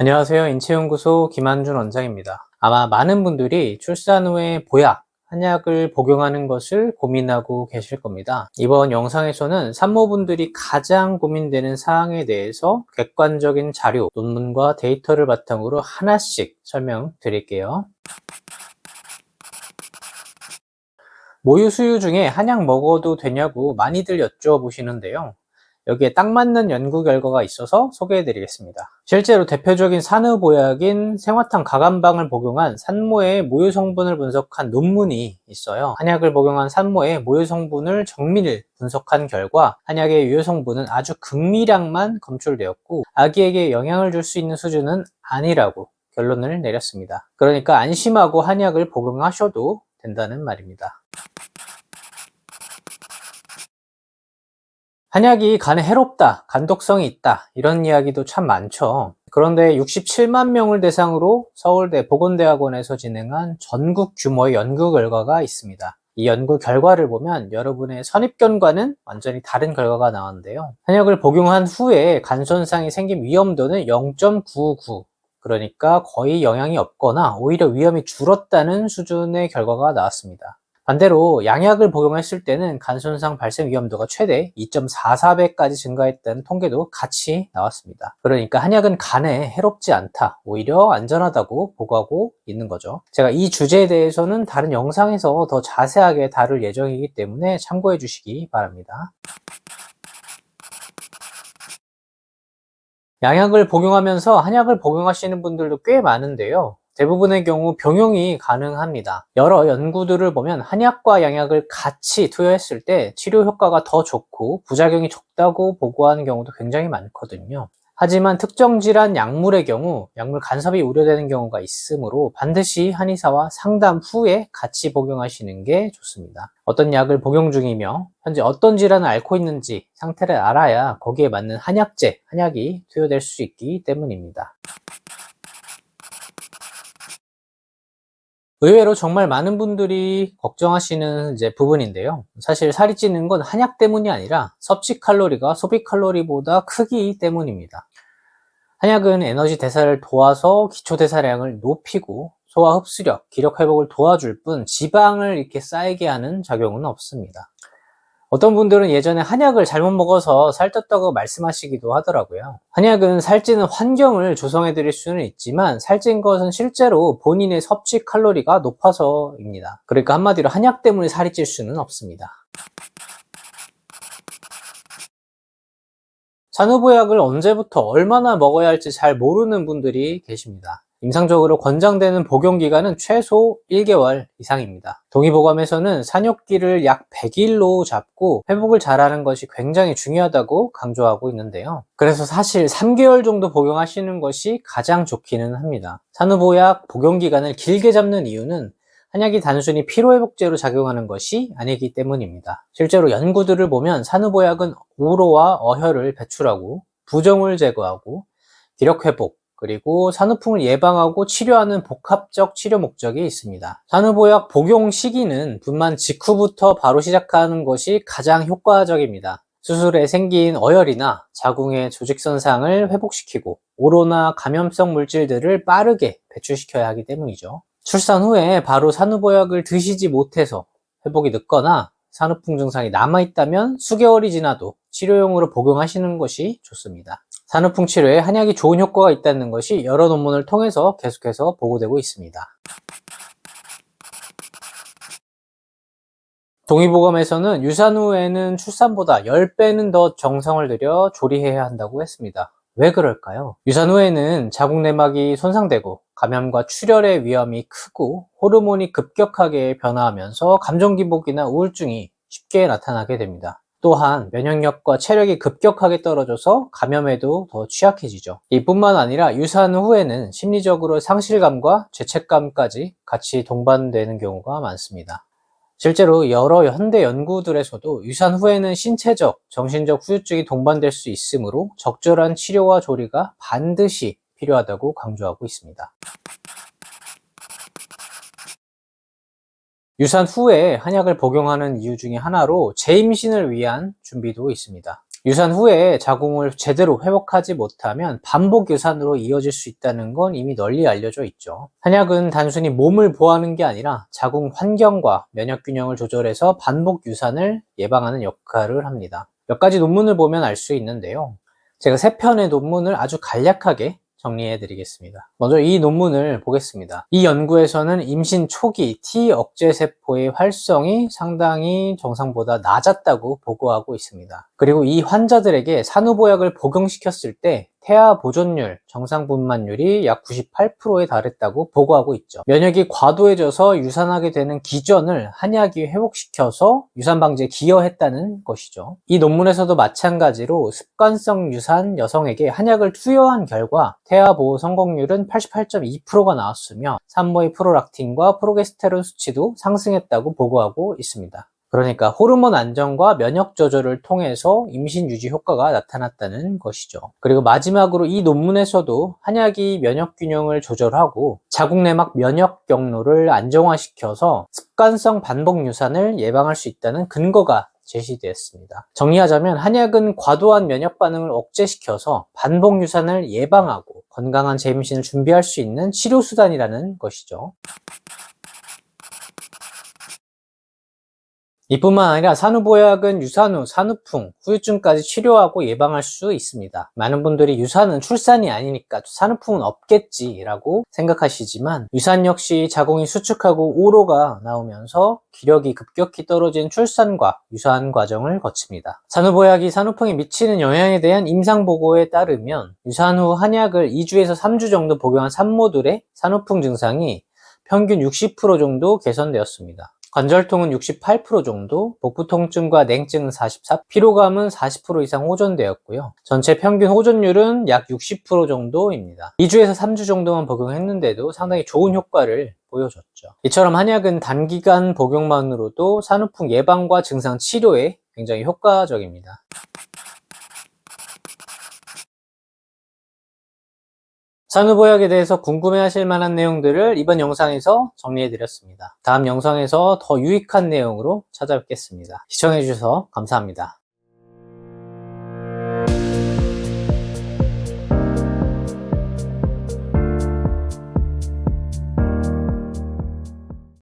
안녕하세요. 인체연구소 김한준 원장입니다. 아마 많은 분들이 출산 후에 보약, 한약을 복용하는 것을 고민하고 계실 겁니다. 이번 영상에서는 산모분들이 가장 고민되는 사항에 대해서 객관적인 자료, 논문과 데이터를 바탕으로 하나씩 설명드릴게요. 모유 수유 중에 한약 먹어도 되냐고 많이들 여쭤보시는데요. 여기에 딱 맞는 연구 결과가 있어서 소개해 드리겠습니다. 실제로 대표적인 산후보약인 생화탕 가감방을 복용한 산모의 모유 성분을 분석한 논문이 있어요. 한약을 복용한 산모의 모유 성분을 정밀 분석한 결과 한약의 유효 성분은 아주 극미량만 검출되었고 아기에게 영향을 줄 수 있는 수준은 아니라고 결론을 내렸습니다. 그러니까 안심하고 한약을 복용하셔도 된다는 말입니다. 한약이 간에 해롭다, 간독성이 있다, 이런 이야기도 참 많죠. 그런데 67만 명을 대상으로 서울대 보건대학원에서 진행한 전국 규모의 연구 결과가 있습니다. 이 연구 결과를 보면 여러분의 선입견과는 완전히 다른 결과가 나왔는데요. 한약을 복용한 후에 간 손상이 생긴 위험도는 0.99, 그러니까 거의 영향이 없거나 오히려 위험이 줄었다는 수준의 결과가 나왔습니다. 반대로 양약을 복용했을 때는 간 손상 발생 위험도가 최대 2.44배까지 증가했다는 통계도 같이 나왔습니다. 그러니까 한약은 간에 해롭지 않다, 오히려 안전하다고 보고하고 있는 거죠. 제가 이 주제에 대해서는 다른 영상에서 더 자세하게 다룰 예정이기 때문에 참고해 주시기 바랍니다. 양약을 복용하면서 한약을 복용하시는 분들도 꽤 많은데요. 대부분의 경우 병용이 가능합니다. 여러 연구들을 보면 한약과 양약을 같이 투여했을 때 치료 효과가 더 좋고 부작용이 적다고 보고하는 경우도 굉장히 많거든요. 하지만 특정 질환 약물의 경우 약물 간섭이 우려되는 경우가 있으므로 반드시 한의사와 상담 후에 같이 복용하시는 게 좋습니다. 어떤 약을 복용 중이며 현재 어떤 질환을 앓고 있는지 상태를 알아야 거기에 맞는 한약제, 한약이 투여될 수 있기 때문입니다. 의외로 정말 많은 분들이 걱정하시는 부분인데요. 사실 살이 찌는 건 한약 때문이 아니라 섭취 칼로리가 소비 칼로리보다 크기 때문입니다. 한약은 에너지 대사를 도와서 기초 대사량을 높이고 소화 흡수력, 기력 회복을 도와줄 뿐 지방을 이렇게 쌓이게 하는 작용은 없습니다. 어떤 분들은 예전에 한약을 잘못 먹어서 살쪘다고 말씀하시기도 하더라고요. 한약은 살찌는 환경을 조성해 드릴 수는 있지만 살찐 것은 실제로 본인의 섭취 칼로리가 높아서입니다. 그러니까 한마디로 한약 때문에 살이 찔 수는 없습니다. 산후보약을 언제부터 얼마나 먹어야 할지 잘 모르는 분들이 계십니다. 임상적으로 권장되는 복용기간은 최소 1개월 이상입니다. 동의보감에서는 산욕기를 약 100일로 잡고 회복을 잘하는 것이 굉장히 중요하다고 강조하고 있는데요. 그래서 사실 3개월 정도 복용하시는 것이 가장 좋기는 합니다. 산후보약 복용기간을 길게 잡는 이유는 한약이 단순히 피로회복제로 작용하는 것이 아니기 때문입니다. 실제로 연구들을 보면 산후보약은 우로와 어혈을 배출하고 부종을 제거하고 기력회복, 그리고 산후풍을 예방하고 치료하는 복합적 치료 목적이 있습니다. 산후보약 복용 시기는 분만 직후부터 바로 시작하는 것이 가장 효과적입니다. 수술에 생긴 어혈이나 자궁의 조직선상을 회복시키고 오로나 감염성 물질들을 빠르게 배출시켜야 하기 때문이죠. 출산 후에 바로 산후보약을 드시지 못해서 회복이 늦거나 산후풍 증상이 남아있다면 수개월이 지나도 치료용으로 복용하시는 것이 좋습니다. 산후풍 치료에 한약이 좋은 효과가 있다는 것이 여러 논문을 통해서 계속해서 보고되고 있습니다. 동의보감에서는 유산 후에는 출산보다 10배는 더 정성을 들여 조리해야 한다고 했습니다. 왜 그럴까요? 유산 후에는 자궁 내막이 손상되고 감염과 출혈의 위험이 크고 호르몬이 급격하게 변화하면서 감정 기복이나 우울증이 쉽게 나타나게 됩니다. 또한 면역력과 체력이 급격하게 떨어져서 감염에도 더 취약해지죠. 이뿐만 아니라 유산 후에는 심리적으로 상실감과 죄책감까지 같이 동반되는 경우가 많습니다. 실제로 여러 현대 연구들에서도 유산 후에는 신체적, 정신적 후유증이 동반될 수 있으므로 적절한 치료와 조리가 반드시 필요하다고 강조하고 있습니다. 유산 후에 한약을 복용하는 이유 중에 하나로 재임신을 위한 준비도 있습니다. 유산 후에 자궁을 제대로 회복하지 못하면 반복 유산으로 이어질 수 있다는 건 이미 널리 알려져 있죠. 한약은 단순히 몸을 보호하는 게 아니라 자궁 환경과 면역 균형을 조절해서 반복 유산을 예방하는 역할을 합니다. 몇 가지 논문을 보면 알 수 있는데요. 제가 3편의 논문을 아주 간략하게 정리해 드리겠습니다. 먼저 이 논문을 보겠습니다. 이 연구에서는 임신 초기 T 억제 세포의 활성이 상당히 정상보다 낮았다고 보고하고 있습니다. 그리고 이 환자들에게 산후보약을 복용시켰을 때 태아 보존율, 정상 분만율이 약 98%에 달했다고 보고하고 있죠. 면역이 과도해져서 유산하게 되는 기전을 한약이 회복시켜서 유산 방지에 기여했다는 것이죠. 이 논문에서도 마찬가지로 습관성 유산 여성에게 한약을 투여한 결과 태아 보호 성공률은 88.2%가 나왔으며 산모의 프로락틴과 프로게스테론 수치도 상승했다고 보고하고 있습니다. 그러니까 호르몬 안정과 면역 조절을 통해서 임신 유지 효과가 나타났다는 것이죠. 그리고 마지막으로 이 논문에서도 한약이 면역 균형을 조절하고 자궁 내막 면역 경로를 안정화시켜서 습관성 반복 유산을 예방할 수 있다는 근거가 제시되었습니다. 정리하자면 한약은 과도한 면역 반응을 억제시켜서 반복 유산을 예방하고 건강한 재임신을 준비할 수 있는 치료 수단이라는 것이죠. 이뿐만 아니라 산후보약은 유산 후 산후풍, 후유증까지 치료하고 예방할 수 있습니다. 많은 분들이 유산은 출산이 아니니까 산후풍은 없겠지라고 생각하시지만 유산 역시 자궁이 수축하고 우로가 나오면서 기력이 급격히 떨어진 출산과 유사한 과정을 거칩니다. 산후보약이 산후풍에 미치는 영향에 대한 임상보고에 따르면 유산 후 한약을 2주에서 3주 정도 복용한 산모들의 산후풍 증상이 평균 60% 정도 개선되었습니다. 관절통은 68% 정도, 복부 통증과 냉증은 44%, 피로감은 40% 이상 호전되었고요. 전체 평균 호전율은 약 60% 정도입니다. 2주에서 3주 정도만 복용했는데도 상당히 좋은 효과를 보여줬죠. 이처럼 한약은 단기간 복용만으로도 산후풍 예방과 증상 치료에 굉장히 효과적입니다. 산후보약에 대해서 궁금해하실 만한 내용들을 이번 영상에서 정리해드렸습니다. 다음 영상에서 더 유익한 내용으로 찾아뵙겠습니다. 시청해주셔서 감사합니다.